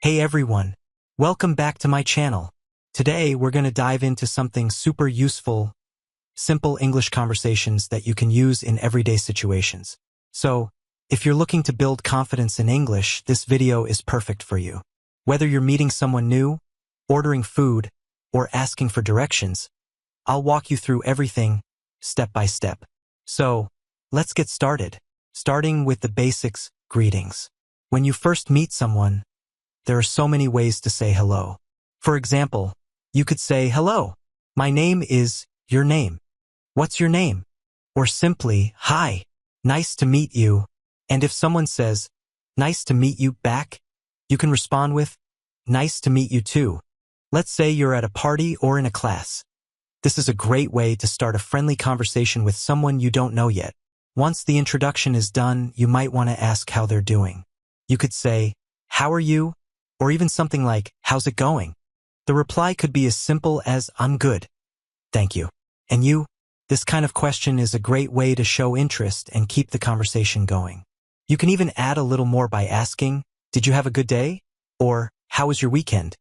Hey everyone, welcome back to my channel. Today we're going to dive into something super useful, simple English conversations that you can use in everyday situations. So, if you're looking to build confidence in English, this video is perfect for you. Whether you're meeting someone new, ordering food, or asking for directions, I'll walk you through everything, step by step. So, let's get started. Starting with the basics, greetings. When you first meet someone, there are so many ways to say hello. For example, you could say, "Hello, my name is," your name. "What's your name?" Or simply, "Hi, nice to meet you." And if someone says, "Nice to meet you" back, you can respond with, "Nice to meet you too." Let's say you're at a party or in a class. This is a great way to start a friendly conversation with someone you don't know yet. Once the introduction is done, you might want to ask how they're doing. You could say, "How are you?" Or even something like, "How's it going?" The reply could be as simple as, "I'm good. Thank you." "And you?" This kind of question is a great way to show interest and keep the conversation going. You can even add a little more by asking, "Did you have a good day?" Or, "How was your weekend?"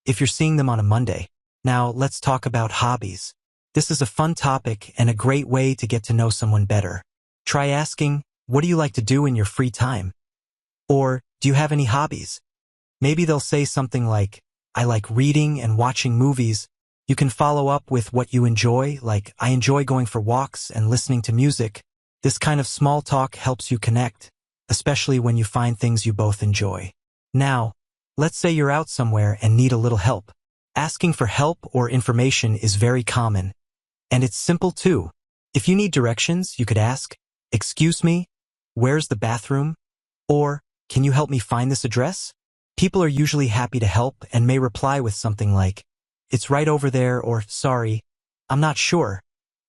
if you're seeing them on a Monday. Now, let's talk about hobbies. This is a fun topic and a great way to get to know someone better. Try asking, "What do you like to do in your free time?" Or, "Do you have any hobbies?" Maybe they'll say something like, "I like reading and watching movies." You can follow up with what you enjoy, like, "I enjoy going for walks and listening to music." This kind of small talk helps you connect, especially when you find things you both enjoy. Now, let's say you're out somewhere and need a little help. Asking for help or information is very common, and it's simple too. If you need directions, you could ask, "Excuse me, where's the bathroom?" Or, "Can you help me find this address?" People are usually happy to help and may reply with something like, "It's right over there," or, "Sorry, I'm not sure."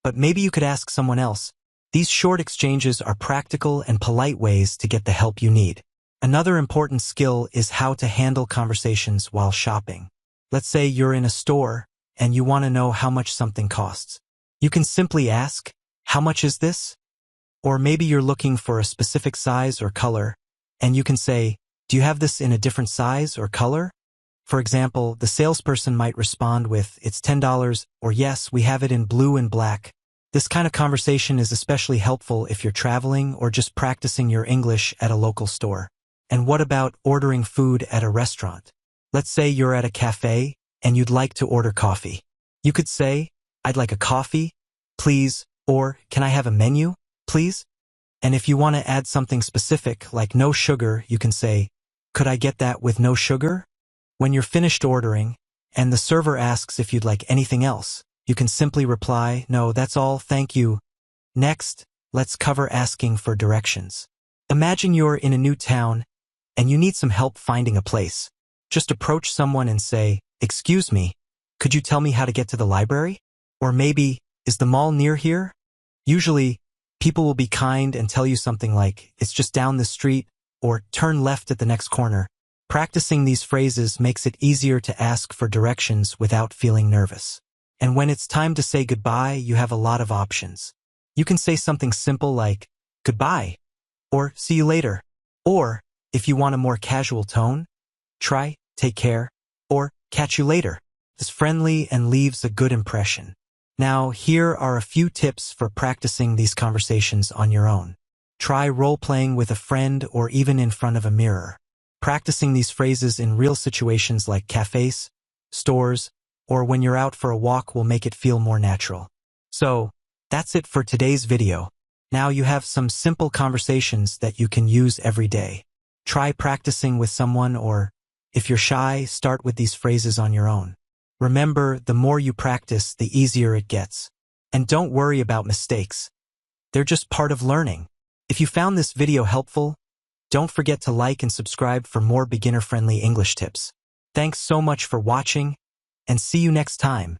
But maybe you could ask someone else. These short exchanges are practical and polite ways to get the help you need. Another important skill is how to handle conversations while shopping. Let's say you're in a store and you want to know how much something costs. You can simply ask, "How much is this?" Or maybe you're looking for a specific size or color, and you can say, "Do you have this in a different size or color?" For example, the salesperson might respond with, "It's $10," or, "Yes, we have it in blue and black." This kind of conversation is especially helpful if you're traveling or just practicing your English at a local store. And what about ordering food at a restaurant? Let's say you're at a cafe and you'd like to order coffee. You could say, "I'd like a coffee, please," or, "Can I have a menu, please?" And if you want to add something specific, like no sugar, you can say, "Could I get that with no sugar?" When you're finished ordering, and the server asks if you'd like anything else, you can simply reply, "No, that's all, thank you." Next, let's cover asking for directions. Imagine you're in a new town, and you need some help finding a place. Just approach someone and say, "Excuse me, could you tell me how to get to the library?" Or maybe, "Is the mall near here?" Usually, people will be kind and tell you something like, "It's just down the street," or "Turn left at the next corner." Practicing these phrases makes it easier to ask for directions without feeling nervous. And when it's time to say goodbye, you have a lot of options. You can say something simple like, "Goodbye," or "See you later." Or, if you want a more casual tone, try "Take care," or "Catch you later." It's friendly and leaves a good impression. Now, here are a few tips for practicing these conversations on your own. Try role-playing with a friend or even in front of a mirror. Practicing these phrases in real situations like cafes, stores, or when you're out for a walk will make it feel more natural. So, that's it for today's video. Now you have some simple conversations that you can use every day. Try practicing with someone, or, if you're shy, start with these phrases on your own. Remember, the more you practice, the easier it gets. And don't worry about mistakes. They're just part of learning. If you found this video helpful, don't forget to like and subscribe for more beginner-friendly English tips. Thanks so much for watching, and see you next time.